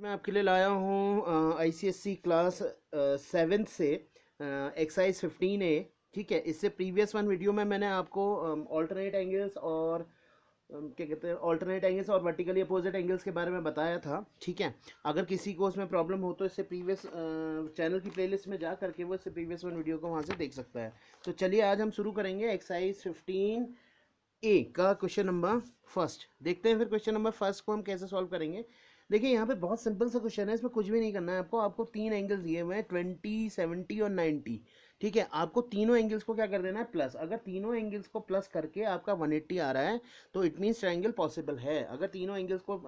मैं आपके लिए लाया हूँ ICSE क्लास 7 से एक्सरसाइज 15A। ठीक है, इससे प्रीवियस वन वीडियो में मैंने आपको ऑल्टरनेट एंगल्स और क्या कहते हैं ऑल्टरनेट एंगल्स और वर्टिकली अपोजिट एंगल्स के बारे में बताया था। ठीक है, अगर किसी को उसमें प्रॉब्लम हो तो इससे प्रीवियस चैनल की प्लेलिस्ट में जा करके वो इससे प्रीवियस वन वीडियो को वहाँ से देख सकता है। तो चलिए आज हम शुरू करेंगे एक्सरसाइज 15A का क्वेश्चन नंबर फर्स्ट। देखते हैं फिर क्वेश्चन नंबर फर्स्ट को हम कैसे सॉल्व करेंगे। देखिए यहाँ पे बहुत सिंपल सा क्वेश्चन है, इसमें कुछ भी नहीं करना है आपको। आपको तीन एंगल्स दिए हुए हैं 20, 70 और 90। ठीक है, आपको तीनों एंगल्स को क्या कर देना है, प्लस। अगर तीनों एंगल्स को प्लस करके आपका 180 आ रहा है तो इट मीन्स ट्रायंगल पॉसिबल है। अगर तीनों एंगल्स को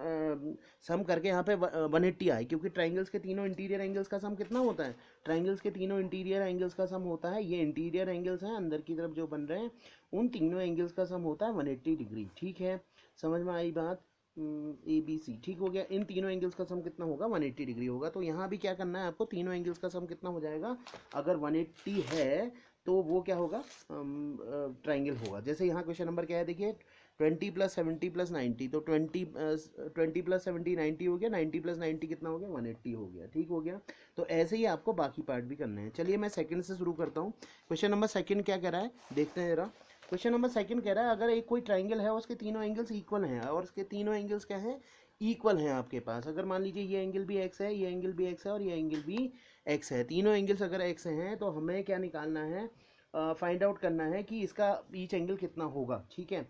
सम करके यहाँ पे 180 आए, क्योंकि ट्रायंगल्स के तीनों इंटीरियर एंगल्स का सम कितना होता है, ट्रायंगल्स के तीनों इंटीरियर एंगल्स का सम होता है, ये इंटीरियर एंगल्स हैं अंदर की तरफ जो बन रहे हैं, उन तीनों एंगल्स का सम होता है 180 डिग्री। ठीक है, समझ में आई बात। ABC ठीक हो गया। इन तीनों एंगल्स का सम कितना होगा, 180 डिग्री होगा। तो यहाँ भी क्या करना है आपको, तीनों एंगल्स का सम कितना हो जाएगा, अगर 180 है तो वो क्या होगा, ट्राइंगल होगा। जैसे यहाँ क्वेश्चन नंबर क्या है, देखिए 20 + 70 + 90, तो 20 + 70 90 हो गया, 90 + 90 कितना हो गया, 180 हो गया। ठीक हो गया। तो ऐसे ही आपको बाकी पार्ट भी करने हैं। चलिए मैं सेकंड से शुरू करता हूँ। क्वेश्चन नंबर सेकंड क्या कह रहा है, देखते हैं जरा। क्वेश्चन नंबर सेकंड कह रहा है, अगर एक कोई ट्राइंगल है उसके तीनों एंगल्स इक्वल हैं, और उसके तीनों एंगल्स क्या हैं, इक्वल हैं आपके पास। अगर मान लीजिए ये एंगल भी एक्स है, ये एंगल भी एक्स है और ये एंगल भी एक्स है, तीनों एंगल्स अगर एक्स हैं तो हमें क्या निकालना है, फाइंड आउट करना है कि इसका ईच एंगल कितना होगा। ठीक है,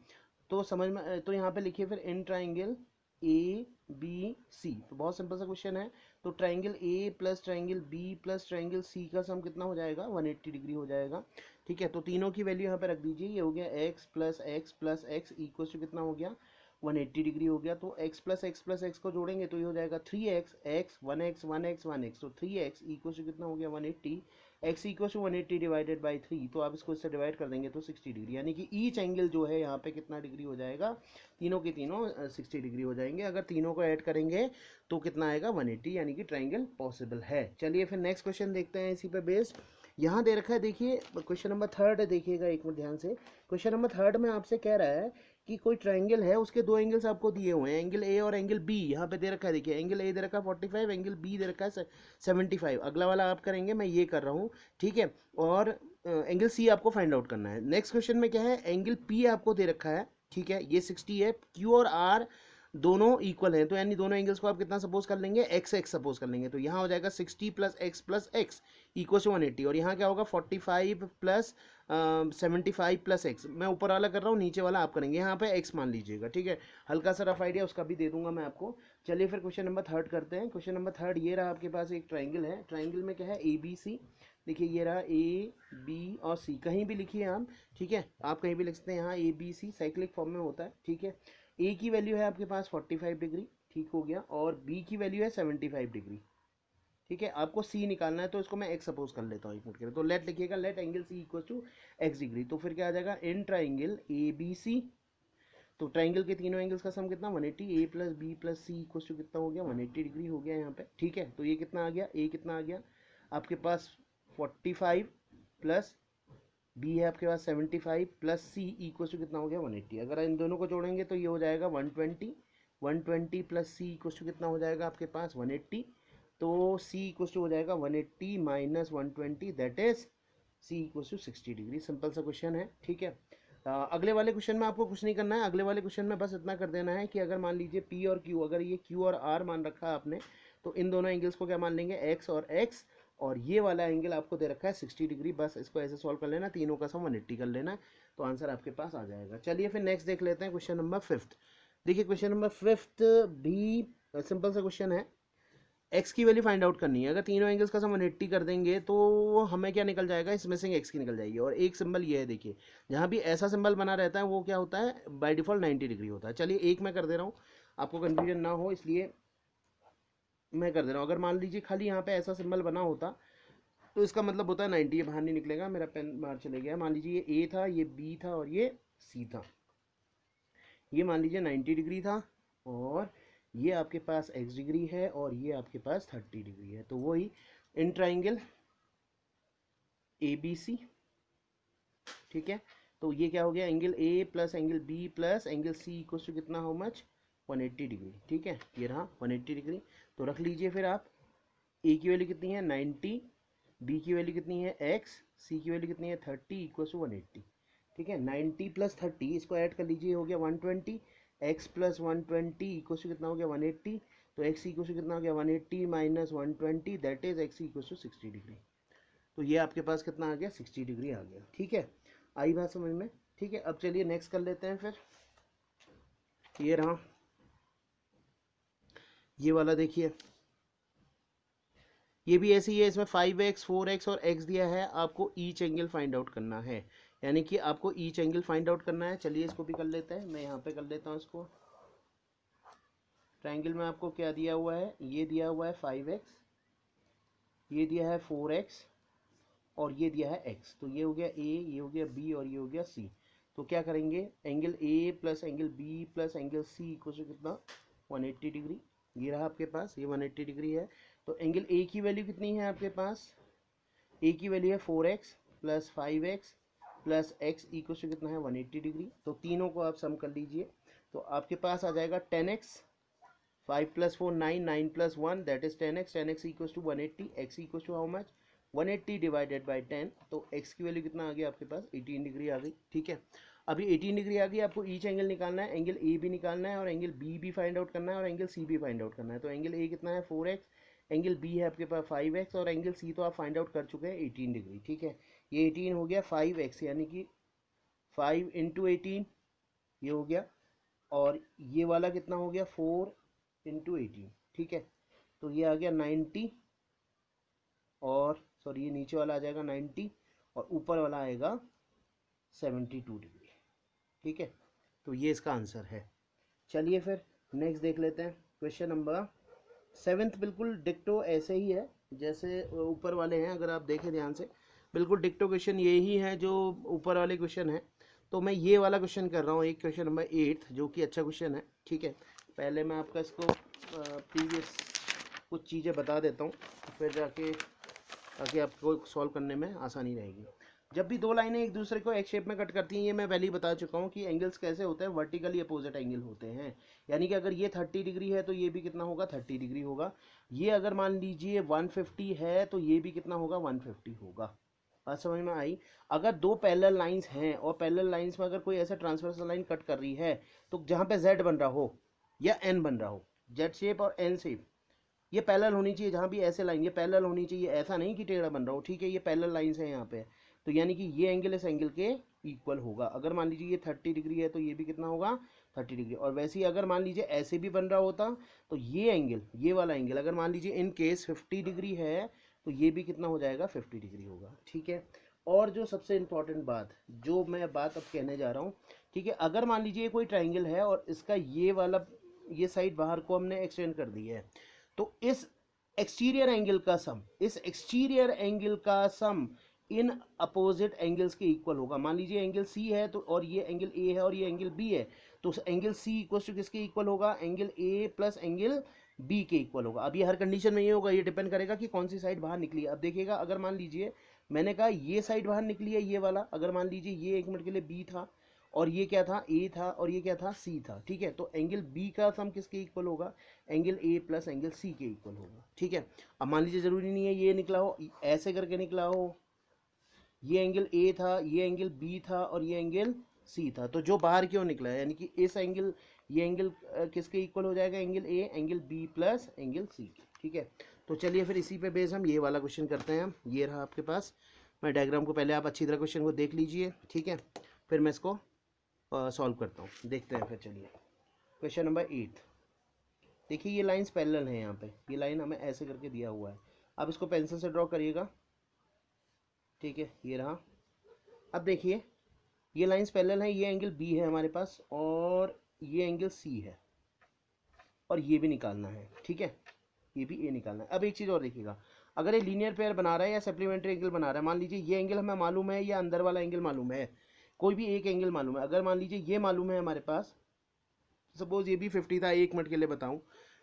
तो समझ में, तो यहाँ पे लिखिए फिर इन ट्राइंगल ABC। तो बहुत सिंपल सा क्वेश्चन है। तो triangle A plus triangle B plus triangle C का सम कितना हो जाएगा, 180 डिग्री हो जाएगा। ठीक है, तो तीनों की वैल्यू यहाँ पे रख दीजिए। ये हो गया x plus x plus x equal to कितना हो गया, 180 डिग्री हो गया। तो x plus x plus x को जोड़ेंगे तो ये हो जाएगा 3x, x 1x 1x 1x, तो 3x इक्वल टू कितना हो गया, 180। x equal to 180 divided by 3, तो आप इसको इससे डिवाइड कर देंगे तो 60 डिग्री, यानी कि ईच एंगल जो है यहाँ पे कितना डिग्री हो जाएगा, तीनों के तीनों 60 डिग्री हो जाएंगे। अगर तीनों को ऐड करेंगे तो कितना आएगा, 180, यानी कि ट्राइंगल पॉसिबल है। चलिए फिर नेक्स्ट क्वेश्चन देखते हैं इसी पे बेस्ड। यहाँ दे रखा है, देखिए क्वेश्चन नंबर थर्ड है, देखिएगा एक मिनट ध्यान से। क्वेश्चन नंबर थर्ड में आपसे कह रहा है कि कोई ट्राइंगल है, उसके दो एंगल्स आपको दिए हुए हैं, एंगल ए और एंगल बी। यहाँ पे दे रखा है, देखिए एंगल ए दे रखा है 45, एंगल बी दे रखा है 75। अगला वाला आप करेंगे, मैं ये कर रहा हूँ। ठीक है, और एंगल सी आपको फाइंड आउट करना है। नेक्स्ट क्वेश्चन में क्या है, एंगल पी आपको दे रखा है। ठीक है, ये 60 है, क्यू और आर दोनों इक्वल हैं, तो यानी दोनों एंगल्स को आप कितना सपोज कर लेंगे, एक्स एक्स सपोज कर लेंगे। तो यहाँ हो जाएगा 60 + x इक्वल टू 180, और यहाँ क्या होगा 45 + 75 + x। मैं ऊपर वाला कर रहा हूँ, नीचे वाला आप करेंगे। यहाँ पे x मान लीजिएगा। ठीक है, हल्का सा रफ आइडिया उसका भी दे दूंगा मैं आपको। चलिए फिर क्वेश्चन नंबर थर्ड करते हैं। क्वेश्चन नंबर थर्ड ये रहा, आपके पास एक ट्राइंगल है। ट्राइंगल में क्या है, ABC। देखिए ये रहा A B और C, कहीं भी लिखिए आप। ठीक है, आप कहीं भी लिख सकते हैं, यहाँ ABC साइक्लिक फॉर्म में होता है। ठीक है, A की वैल्यू है आपके पास 45 डिग्री। ठीक हो गया, और B की वैल्यू है 75 डिग्री। ठीक है, आपको C निकालना है, तो इसको मैं x सपोज कर लेता हूँ एक मिनट के लिए। तो लेट लिखिएगा, let angle C equal to x degree. तो फिर क्या आ जाएगा, इन ट्राइंगल ABC। तो ट्राइंगल के तीनों एंगल्स का सम कितना, 180। A + B + C equal to कितना हो गया, 180 डिग्री हो गया यहाँ पे। ठीक है, तो ये कितना आ गया, A कितना आ गया आपके पास 45 प्लस B है आपके पास 75 प्लस C इक्वल टू कितना हो गया, 180। अगर इन दोनों को जोड़ेंगे तो ये हो जाएगा 120। 120 प्लस C इक्वल टू कितना हो जाएगा आपके पास, 180। तो C इक्वल टू हो जाएगा 180 minus 120, that is C equal to 60 degree. Simple सा क्वेश्चन है। ठीक है, अगले वाले क्वेश्चन में आपको कुछ नहीं करना है। अगले वाले क्वेश्चन में बस इतना कर देना है कि अगर मान लीजिए P और Q, अगर ये Q और R मान रखा है आपने, तो इन दोनों एंगल्स को क्या मान लेंगे, X और X, और ये वाला एंगल आपको दे रखा है 60 डिग्री। बस इसको ऐसे सॉल्व कर लेना, तीनों का सम 180 कर लेना, तो आंसर आपके पास आ जाएगा। चलिए फिर नेक्स्ट देख लेते हैं क्वेश्चन नंबर फिफ्थ। देखिए क्वेश्चन नंबर फिफ्थ भी सिंपल सा क्वेश्चन है। एक्स की वैल्यू फाइंड आउट करनी है। अगर तीनों एंगल्स का सम 180 कर देंगे तो हमें क्या निकल जाएगा, इसमें से एक्स की निकल जाएगी। और एक सिंबल ये है, देखिए जहाँ भी ऐसा सिंबल बना रहता है वो क्या होता है, बाय डिफॉल्ट 90 डिग्री होता है। चलिए एक मैं कर दे रहा हूँ, आपको कन्फ्यूजन ना हो इसलिए मैं कर दे रहा हूँ। अगर मान लीजिए खाली यहाँ पे ऐसा सिंबल बना होता तो इसका मतलब होता है 90, ये बाहर नहीं निकलेगा, मेरा पेन बाहर चले गया। मान लीजिए ये ए था, ये बी था और ये सी था। ये मान लीजिए 90 डिग्री था, और ये आपके पास x डिग्री है, और ये आपके पास 30 डिग्री है। तो वही इन ट्राइंगल ABC। ठीक है, तो ये क्या हो गया, angle A plus angle B plus angle C equal to कितना, हाउ मच, 180 डिग्री। ठीक है, ये रहा 180 डिग्री। तो रख लीजिए फिर आप, ए की वैल्यू कितनी है 90, बी की वैल्यू कितनी है x, सी की वैल्यू कितनी है 30 इक्वल टू 180। ठीक है, 90 प्लस 30 इसको ऐड कर लीजिए, हो गया 120, x प्लस 120 इक्वल टू कितना हो गया 180, तो x इक्वल टू कितना हो गया 180 minus 120, that is x equal to 60 degree. तो ये आपके पास कितना आ गया 60 डिग्री आ गया। ठीक है, आई बात समझ में? ठीक है, अब चलिए नेक्स्ट कर लेते हैं फिर। ये रहा, ये वाला देखिए, ये भी ऐसे ही है, इसमें 5x 4x और x दिया है, आपको ईच एंगल फाइंड आउट करना है, यानी कि आपको ईच एंगल फाइंड आउट करना है। चलिए इसको भी कर लेते हैं, मैं यहाँ पे कर लेता हूँ इसको। ट्रायंगल में आपको क्या दिया हुआ है, ये दिया हुआ है 5x, ये दिया है 4x और ये दिया है x, तो ये हो गया a, ये हो गया b और ये हो गया c। तो क्या करेंगे, angle a plus angle b plus angle c equal to कितना 180 डिग्री। ये रहा आपके पास, ये 180 डिग्री है। तो एंगल a की वैल्यू कितनी है आपके पास, a की वैल्यू है 4x plus 5x plus x equal to कितना है 180 डिग्री। तो तीनों को आप सम कर लीजिए, तो आपके पास आ जाएगा 10x, 5 plus 4 9, 9 plus 1 that is 10x, 10x equal to 180, x equal to how much 180 divided by 10, तो x की वैल्यू कितना आ गया आपके पास 18 डिग्री आ गई। ठीक है, अभी 18 डिग्री आ गई, आपको ईच एंगल निकालना है, एंगल ए भी निकालना है और एंगल बी भी फाइंड आउट करना है और एंगल सी भी फाइंड आउट करना है। तो एंगल ए कितना है 4x, एंगल बी है आपके पास 5x और एंगल सी तो आप फाइंड आउट कर चुके हैं 18 डिग्री। ठीक है, ये 18 हो गया 5x, यानी कि 5 इंटू 18 ये हो गया, और ये वाला कितना हो गया 4 इंटू 18। ठीक है, तो ये आ गया 90, और सॉरी ये नीचे वाला आ जाएगा 90 और ऊपर वाला आएगा 72 डिग्री। ठीक है, तो ये इसका आंसर है। चलिए फिर नेक्स्ट देख लेते हैं, क्वेश्चन नंबर 7 बिल्कुल डिक्टो ऐसे ही है जैसे ऊपर वाले हैं, अगर आप देखें ध्यान से बिल्कुल डिक्टो क्वेश्चन यही है जो ऊपर वाले क्वेश्चन है। तो मैं ये वाला क्वेश्चन कर रहा हूँ, एक क्वेश्चन नंबर 8 जो कि अच्छा क्वेश्चन है। ठीक है, पहले मैं आपका इसको प्रीवियस कुछ चीज़ें बता देता हूँ, फिर जाके ताकि आपको सॉल्व करने में आसानी रहेगी। जब भी दो लाइनें एक दूसरे को एक शेप में कट करती हैं, ये मैं पहले ही बता चुका हूँ कि एंगल्स कैसे होते हैं, वर्टिकली अपोजिट एंगल होते हैं। यानी कि अगर ये 30 डिग्री है तो ये भी कितना होगा 30 डिग्री होगा। ये अगर मान लीजिए 150 है तो ये भी कितना होगा 150 होगा। बात समझ में आई? अगर दो पैरेलल लाइंस हैं और पैरेलल लाइंस में अगर कोई ऐसा ट्रांसवर्सल लाइन कट कर रही है, तो जहाँ पे जेड बन रहा हो या एन बन रहा हो, जेड शेप और एन शेप, ये पैरेलल होनी चाहिए। जहाँ भी ऐसे लाइन ये पैरेलल होनी चाहिए, ऐसा नहीं कि टेढ़ा बन रहा हो। ठीक है, ये पैरेलल लाइंस है यहाँ पे, तो यानी कि ये एंगल इस एंगल के इक्वल होगा। अगर मान लीजिए ये 30 डिग्री है तो ये भी कितना होगा 30 डिग्री। और वैसे ही अगर मान लीजिए ऐसे भी बन रहा होता तो ये एंगल, ये वाला एंगल अगर मान लीजिए इन केस 50 डिग्री है तो ये भी कितना हो जाएगा 50 डिग्री होगा। ठीक है, और जो सबसे इम्पॉर्टेंट बात, जो मैं बात अब कहने जा रहा हूँ, ठीक है, अगर मान लीजिए कोई ट्राइंगल है और इसका ये वाला ये साइड बाहर को हमने एक्सटेंड कर दी है, तो इस एक्सटीरियर एंगल का सम, इस एक्सटीरियर एंगल का सम इन अपोजिट एंगल्स के इक्वल होगा। मान लीजिए एंगल सी है तो, और ये एंगल ए है और ये एंगल बी है, तो एंगल सी इक्वल टू किसके इक्वल होगा, angle A plus angle B के इक्वल होगा। अब ये हर कंडीशन में ये होगा, ये डिपेंड करेगा कि कौन सी साइड बाहर निकली है। अब देखिएगा, अगर मान लीजिए मैंने कहा ये साइड बाहर निकली है, ये वाला, अगर मान लीजिए ये एक मिनट के लिए बी था और ये क्या था ए था और ये क्या था सी था। ठीक है, तो एंगल बी का सम किसके इक्वल होगा, angle A plus angle C के इक्वल होगा। ठीक है, अब मान लीजिए जरूरी नहीं है ये निकला हो, ऐसे करके निकला हो, ये एंगल ए था, ये एंगल बी था और ये एंगल सी था, तो जो बाहर क्यों निकला है, यानी कि इस एंगल, ये एंगल किसके इक्वल हो जाएगा, angle A angle B plus angle C के। ठीक है, तो चलिए फिर इसी पे बेस हम ये वाला क्वेश्चन करते हैं। ये रहा आपके पास, मैं डायग्राम को पहले आप अच्छी तरह क्वेश्चन को देख लीजिए। ठीक है, फिर मैं इसको सॉल्व करता हूँ, देखते हैं फिर। चलिए क्वेश्चन नंबर 8, देखिए ये लाइंस पैरेलल हैं, यहाँ पे ये लाइन हमें ऐसे करके दिया हुआ है। अब इसको पेंसिल से ड्रॉ करिएगा। ठीक है, ये रहा। अब देखिए ये लाइंस पैरेलल हैं, ये एंगल बी है हमारे पास और ये एंगल सी है और ये भी निकालना है। ठीक है, ये भी ए निकालना है। अब एक चीज़ और देखिएगा, अगर ये लीनियर पेयर बना रहा है या सप्लीमेंट्री एंगल बना रहा है, मान लीजिए ये एंगल हमें मालूम है या अंदर वाला एंगल मालूम है, कोई भी एक एंगल मालूम है। अगर मान लीजिए ये मालूम है हमारे पास, सपोज ये भी 50 था, एक मिनट के लिए बताऊं,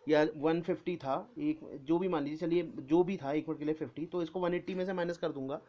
या 150 था, एक जो भी मान लीजिए, चलिए जो भी था एक मिनट के लिए 50, तो इसको 180 में से माइनस कर दूंगा,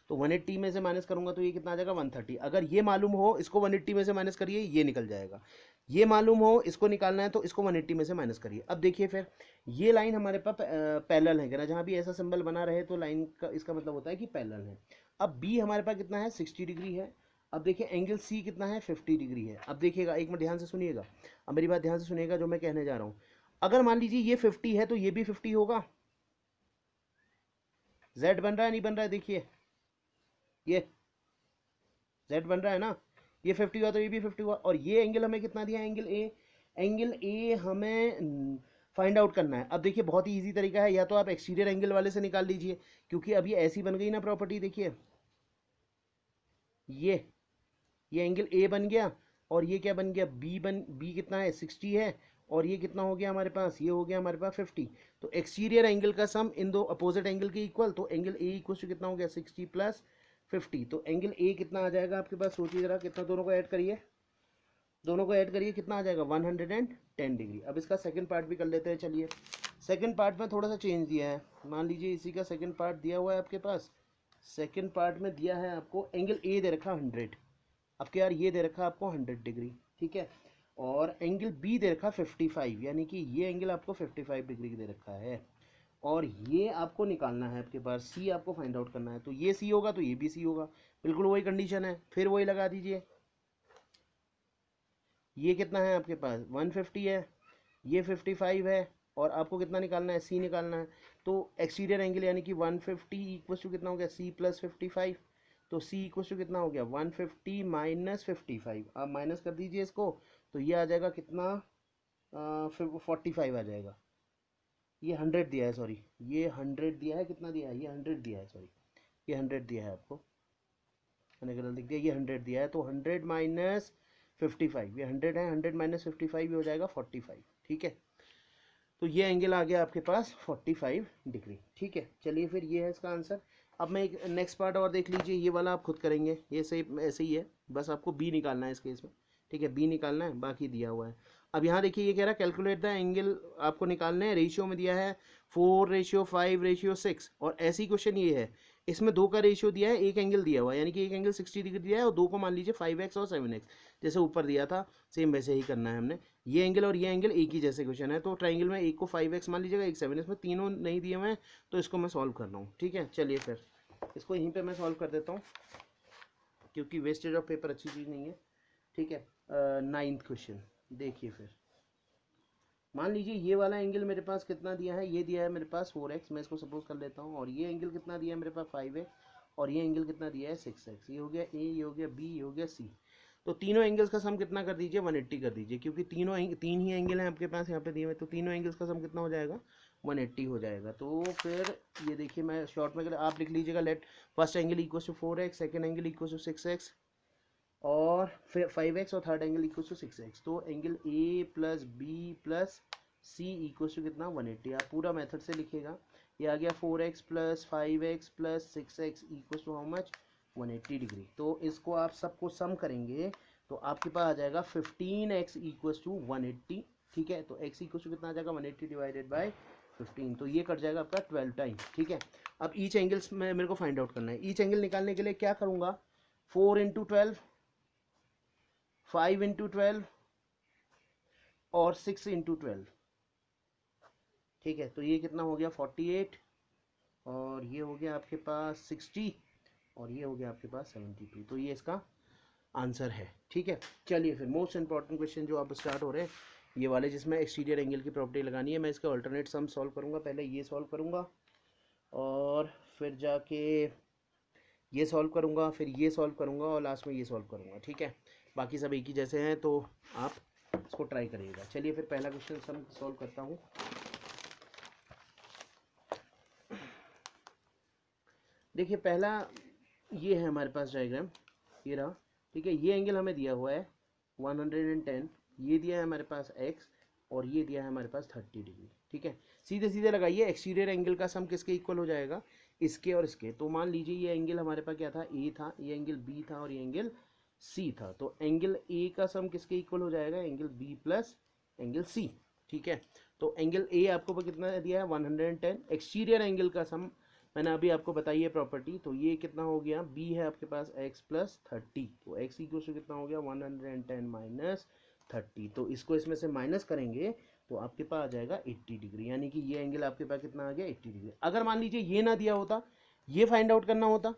तो 180 में से माइनस करूंगा तो ये कितना आ जाएगा 130। अगर ये मालूम हो, इसको 180 में से माइनस करिए, ये निकल जाएगा। ये मालूम हो, इसको निकालना है तो इसको 180 में से माइनस करिए। अब देखिए फिर ये लाइन हमारे पास पैरेलल है ना, जहाँ भी ऐसा सिंबल बना रहे तो लाइन का इसका मतलब होता है कि पैरेलल है। अब बी हमारे पास कितना है 60 डिग्री है। अब देखिए एंगल सी कितना है 50 डिग्री है। अब देखिएगा एक मिनट ध्यान से सुनिएगा, अब मेरी बात ध्यान से सुनिएगा जो मैं कहने जा रहा हूँ। अगर मान लीजिए ये 50 है तो ये भी 50 होगा। जेड बन रहा है नहीं बन रहा है, देखिए ये जेड बन रहा है ना, ये 50 हुआ तो ये भी 50 हुआ। और ये एंगल हमें कितना दिया, एंगल ए, एंगल ए हमें फाइंड आउट करना है। अब देखिए बहुत ही इजी तरीका है, या तो आप एक्सटीरियर एंगल वाले से निकाल लीजिए, क्योंकि अब ये ऐसी बन गई ना प्रॉपर्टी। देखिए ये एंगल ए बन गया, और ये क्या बन गया बी कितना है 60 है, और ये कितना हो गया हमारे पास, ये हो गया हमारे पास 50। तो एक्सटीरियर एंगल का सम इन दो अपोजिट एंगल के इक्वल, तो एंगल ए इक्वल टू कितना हो गया 60 प्लस 50। तो एंगल ए कितना आ जाएगा आपके पास, सोचिए जरा कितना, दोनों को ऐड करिए, दोनों को ऐड करिए, कितना आ जाएगा 110 डिग्री। अब इसका सेकंड पार्ट भी कर लेते हैं। चलिए सेकंड पार्ट में थोड़ा सा चेंज दिया है, मान लीजिए इसी का सेकंड पार्ट दिया हुआ है आपके पास। सेकंड पार्ट में दिया है आपको एंगल ए दे रखा 100, अब क्या यार ये दे रखा आपको 100 डिग्री, ठीक है, और एंगल बी दे रखा 55, यानी कि ये एंगल आपको 55 डिग्री दे रखा है, और ये आपको निकालना है आपके पास, सी आपको फाइंड आउट करना है। तो ये सी होगा तो ये भी सी होगा, बिल्कुल वही कंडीशन है, फिर वही लगा दीजिए। ये कितना है आपके पास 150 है, ये 55 है, और आपको कितना निकालना है, सी निकालना है। तो एक्सटीरियर एंगल यानी कि 150 इक्वल टू कितना हो गया सी प्लस 55, तो सी इक्वल टू कितना हो गया 150 माइनस 55, आप माइनस कर दीजिए इसको, तो ये आ जाएगा कितना 45 आ जाएगा। ये 100 दिया है, सॉरी ये 100 दिया है, कितना दिया है ये 100 दिया है, सॉरी ये 100 दिया है आपको, मैंने गलत लिख दिया, ये 100 दिया है। तो 100 माइनस 55, ये 100 है, 100 माइनस 55 हो जाएगा 45, ठीक है। तो ये एंगल आ गया आपके पास 45 डिग्री, ठीक है। चलिए फिर ये है इसका आंसर। अब मैं एक नेक्स्ट पार्ट और देख लीजिए, ये वाला आप खुद करेंगे, ये सही ऐसे ही है, बस आपको बी निकालना है इस केस में, ठीक है, बी निकालना है, बाकी दिया हुआ है। अब यहाँ देखिए ये कह रहा है कैलकुलेट द एंगल, आपको निकालने हैं, रेशियो में दिया है 4:5:6, और ऐसी क्वेश्चन ये है, इसमें दो का रेशियो दिया है, एक एंगल दिया हुआ है, यानी कि एक एंगल 60 डिग्री दिया है, और दो को मान लीजिए 5x और 7x, जैसे ऊपर दिया था सेम वैसे ही करना है हमने। ये एंगल और ये एंगल एक ही जैसे क्वेश्चन है, तो ट्राइंगल में एक को 5x मान लीजिएगा, एक 7x में, तीनों नहीं दिए हुए हैं, तो इसको मैं सॉल्व कर रहा हूँ, ठीक है। चलिए फिर इसको यहीं पे मैं सॉल्व कर देता हूँ, क्योंकि वेस्टेज ऑफ पेपर अच्छी चीज़ नहीं है, ठीक है। 9th क्वेश्चन देखिए फिर, मान लीजिए ये वाला एंगल मेरे पास कितना दिया है, ये दिया है मेरे पास 4x, मैं इसको सपोज कर लेता हूँ, और ये एंगल कितना दिया है मेरे पास 5x, और ये एंगल कितना दिया है 6x, ये हो गया ए, ये हो गया बी, ये हो गया सी। तो तीनों एंगल्स का सम कितना कर दीजिए 180 कर दीजिए, क्योंकि तीन ही एंगल हैं आपके पास यहाँ पे दिए हुए, तो तीनों एंगल्स का सम कितना हो जाएगा 180 हो जाएगा। तो फिर ये देखिए मैं शॉर्ट में आप लिख लीजिएगा, let first angle equal to 4x, second angle equal to 6x, और फिर 5x, और third angle equal to 6x। तो angle A plus B plus C equal to कितना 180, आप पूरा मेथड से लिखिएगा। ये आ गया 4x plus 5x plus 6x equal to how much 180 degree. तो इसको आप सबको सम करेंगे तो आपके पास आ जाएगा 15x इक्वल टू 180, ठीक है। तो x इक्वल टू कितना आ जाएगा 180 डिवाइडेड बाय 15, तो ये कट जाएगा आपका 12 टाइम, ठीक है। अब ईच एंगल्स में मेरे को फाइंड आउट करना है। ईच एंगल निकालने के लिए क्या करूँगा, 4 इंटू 12, 5 इंटू 12 और 6 इंटू 12, ठीक है। तो ये कितना हो गया 48, और ये हो गया आपके पास 60, और ये हो गया आपके पास 72। तो ये इसका आंसर है, ठीक है। चलिए फिर मोस्ट इंपॉर्टेंट क्वेश्चन जो आप स्टार्ट हो रहे हैं, ये वाले जिसमें एक्सटीरियर एंगल की प्रॉपर्टी लगानी है। मैं इसका अल्टरनेट सम सॉल्व करूँगा, पहले ये सॉल्व करूँगा, और फिर जाके ये सॉल्व करूँगा, फिर ये सॉल्व करूँगा, और लास्ट में ये सॉल्व करूँगा, ठीक है। बाकी सब एक ही जैसे हैं, तो आप इसको ट्राई करिएगा। चलिए फिर पहला क्वेश्चन सम सॉल्व करता हूँ। देखिए पहला ये है हमारे पास डायग्राम, ये रहा, ठीक है। ये एंगल हमें दिया हुआ है 110, ये दिया है हमारे पास x, और ये दिया है हमारे पास 30 डिग्री, ठीक है। सीधे सीधे लगाइए, एक्सटीरियर एंगल का सम किसके इक्वल हो जाएगा, इसके और इसके। तो मान लीजिए ये एंगल हमारे पास क्या था, a था, ये एंगल b था, और ये एंगल c था। तो एंगल a का सम किसके इक्वल हो जाएगा, angle b plus angle c, ठीक है। तो एंगल a आपको कितना दिया है 110, एक्सटीरियर एंगल का सम मैंने अभी आपको बताई है प्रॉपर्टी, तो ये कितना हो गया, b है आपके पास x प्लस 30, तो x इक्वल टू कितना हो गया 110 माइनस 30। तो इसको इसमें से माइनस करेंगे तो आपके पास आ जाएगा 80 डिग्री, यानी कि ये एंगल आपके पास कितना आ गया 80 डिग्री। अगर मान लीजिए ये ना दिया होता, ये फाइंड आउट करना होता,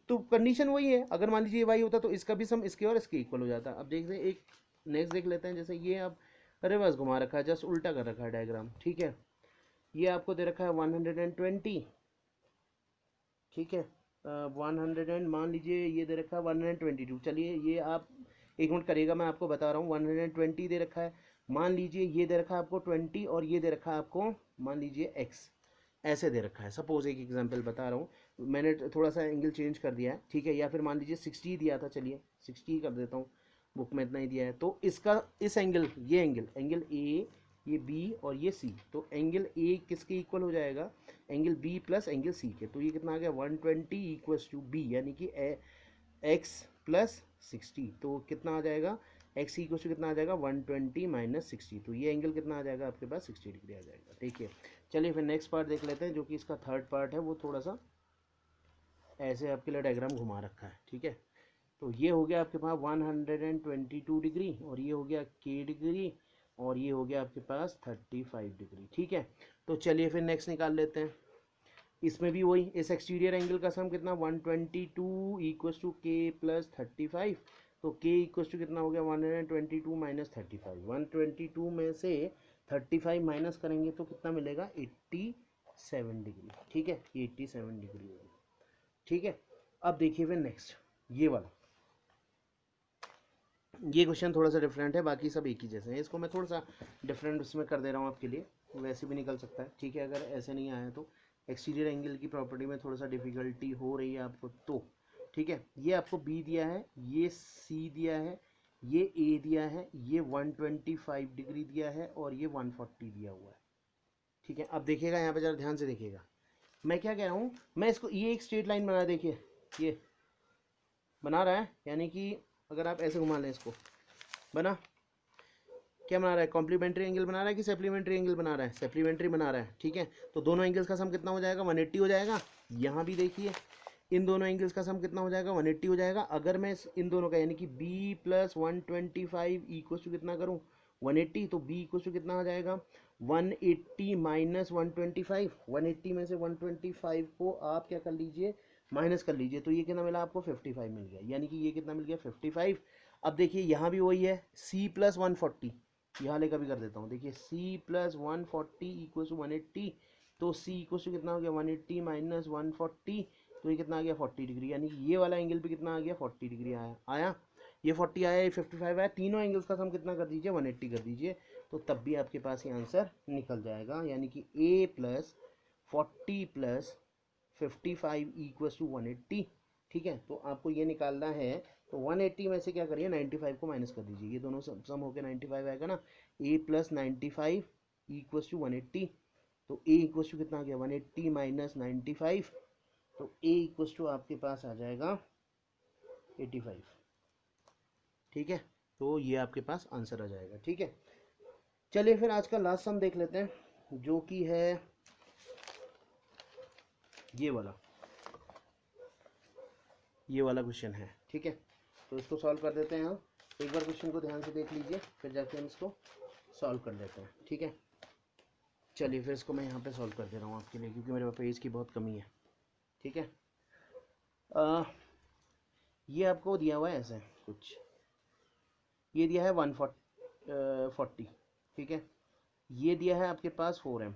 तो कंडीशन वही है, अगर मान लीजिए वाई होता तो इसका भी सम इसके और इसके इक्वल हो जाता। अब देखते हैं एक नेक्स्ट देख लेते हैं। जैसे ये अब रिवर्स घुमा रखा है, जस्ट उल्टा कर रखा है डायग्राम, ठीक है। ये आपको दे रखा है 120, ठीक है। 100 एंड मान लीजिए ये दे रखा है 122। चलिए ये आप एक मिनट करिएगा, मैं आपको बता रहा हूँ। 120 दे रखा है, मान लीजिए ये दे रखा है आपको 20 और ये दे रखा है आपको मान लीजिए x, ऐसे दे रखा है। सपोज एक एग्जांपल बता रहा हूँ, मैंने थोड़ा सा एंगल चेंज कर दिया है, ठीक है। या फिर मान लीजिए 60 दिया था, चलिए 60 कर देता हूँ, बुक में इतना ही दिया है। तो इसका इस एंगल, ये एंगल ए, ये बी और ये सी, तो एंगल ए किसके इक्वल हो जाएगा, angle B plus angle C के। तो ये कितना आ गया 120 इक्वल्स टू बी, यानी कि एक्स प्लस 60। तो कितना आ जाएगा, एक्स इक्वल्स टू कितना आ जाएगा 120 माइनस 60। तो ये एंगल कितना आ जाएगा आपके पास 60 डिग्री आ जाएगा, ठीक है। चलिए फिर नेक्स्ट पार्ट देख लेते हैं, जो कि इसका थर्ड पार्ट है। वो थोड़ा सा ऐसे आपके लिए डायग्राम घुमा रखा है, ठीक है। तो ये हो गया आपके पास 122 डिग्री, और ये हो गया के डिग्री, और ये हो गया आपके पास 35 डिग्री, ठीक है। तो चलिए फिर नेक्स्ट निकाल लेते हैं। इसमें भी वही, इस एक्सटीरियर एंगल का सम कितना 122 इक्वल्स टू के प्लस 35। तो के इक्वल्स टू कितना हो गया 122 माइनस 35। 122 में से 35 माइनस करेंगे तो कितना मिलेगा 87 डिग्री, ठीक है। ये 87 डिग्री होगी, ठीक है। अब देखिए फिर नेक्स्ट ये वाला, ये क्वेश्चन थोड़ा सा डिफरेंट है, बाकी सब एक ही जैसे हैं। इसको मैं थोड़ा सा डिफरेंट उसमें कर दे रहा हूँ आपके लिए, वैसे भी निकल सकता है, ठीक है। अगर ऐसे नहीं आया तो एक्सटीरियर एंगल की प्रॉपर्टी में थोड़ा सा डिफिकल्टी हो रही है आपको, तो ठीक है। ये आपको बी दिया है, ये सी दिया है, ये ए दिया है, ये 125 डिग्री दिया है, और ये 140 दिया हुआ है, ठीक है। अब देखिएगा यहाँ पे जरा ध्यान से देखिएगा, मैं क्या कह रहा हूँ। मैं इसको, ये एक स्ट्रेट लाइन बना, देखिए ये बना रहा है, यानी कि अगर आप ऐसे घुमा लें इसको, बना, क्या बना रहा है, कॉम्प्लीमेंट्री एंगल बना रहा है कि सप्लीमेंट्री एंगल बना रहा है, सप्लीमेंट्री बना रहा है, ठीक है। तो दोनों एंगल्स का सम कितना हो जाएगा 180 हो जाएगा। यहाँ भी देखिए इन दोनों एंगल्स का सम कितना हो जाएगा 180 हो जाएगा। अगर मैं इन दोनों का यानी कि b प्लस 125 इक्वल टू कितना करूँ 180, तो b इक्वल टू कितना आ जाएगा 180 माइनस 125। 180 में से 125 को आप क्या कर लीजिए, माइनस कर लीजिए, तो ये कितना मिला आपको 55 मिल गया, यानी कि ये कितना मिल गया 55। अब देखिए यहाँ भी वही है, c प्लस 140, यहाँ लेकर भी कर देता हूँ। देखिए c प्लस 140 इक्वल टू 180, तो c इक्वल टू कितना हो गया 180 माइनस 140, तो ये कितना आ गया 40 डिग्री, यानी कि ये वाला एंगल भी कितना आ गया 40 डिग्री आया। ये 40 आया, ये 55 आया, तीनों एंगल्स का सम कितना कर दीजिए 180 कर दीजिए, तो तब भी आपके पास ये आंसर निकल जाएगा, यानी कि a plus 40 plus 55 equal to 180, ठीक है। तो आपको ये निकालना है, तो 180 में से क्या करिए 95 को माइनस कर दीजिए, ये दोनों सम होकर 95 आएगा ना। a प्लस 95 इक्वल टू 180, तो a इक्वल टू कितना आ गया 180 माइनस 95, तो a इक्वल टू आपके पास आ जाएगा 85, ठीक है। तो ये आपके पास आंसर आ जाएगा, ठीक है। चलिए फिर आज का लास्ट सम देख लेते हैं, जो कि है ये वाला क्वेश्चन है, ठीक है। तो इसको सॉल्व कर देते हैं हम। एक बार क्वेश्चन को ध्यान से देख लीजिए, फिर जाके हम इसको सॉल्व कर लेते हैं, ठीक है। चलिए फिर इसको मैं यहाँ पे सॉल्व कर दे रहा हूँ आपके लिए, क्योंकि मेरे पास पेज की बहुत कमी है, ठीक है। ये आपको दिया हुआ है ऐसे कुछ, ये दिया है 140, ठीक है। ये दिया है आपके पास 4m,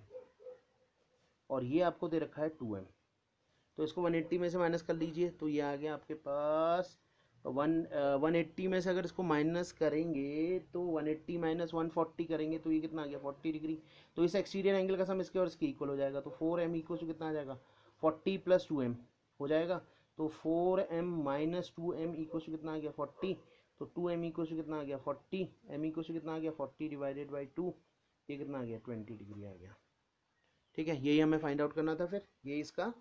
और ये आपको दे रखा है 2m। तो इसको 180 में से माइनस कर लीजिए, तो ये आ गया आपके पास 180 में से अगर इसको माइनस करेंगे तो 180 माइनस 140 करेंगे तो ये कितना आ गया 40 डिग्री। तो इस एक्सटीरियर एंगल का सम इसके और इसके इक्वल हो जाएगा, तो 4m इक्वल टू कितना आ जाएगा 40 प्लस 2m हो जाएगा। तो 4m minus 2m equal to कितना आ गया 40, तो 2m इक्वल टू कितना आ गया 40, m इक्वल टू कितना आ गया 40 डिवाइडेड बाई 2, ये कितना आ गया 20 डिग्री आ गया, ठीक है। यही हमें फाइंड आउट करना था, फिर ये इसका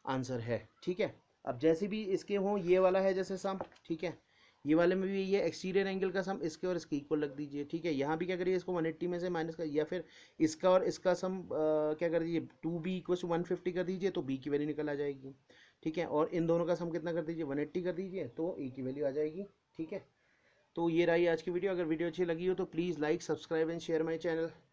आंसर है, ठीक है। अब जैसे भी इसके हों, ये वाला है जैसे सम, ठीक है, ये वाले में भी ये एक्सटीरियर एंगल का सम इसके और इसके इक्वल रख दीजिए, ठीक है। यहाँ भी क्या करिए, इसको 180 में से माइनस कर, या फिर इसका और इसका सम क्या कर दीजिए 2b इक्वल टू 150 कर दीजिए, तो b की वैल्यू निकल आ जाएगी, ठीक है। और इन दोनों का सम कितना कर दीजिए 180 कर दीजिए, तो a की वैल्यू आ जाएगी, ठीक है। तो ये रही आज की वीडियो। अगर वीडियो अच्छी लगी हो तो please like, subscribe and share my channel.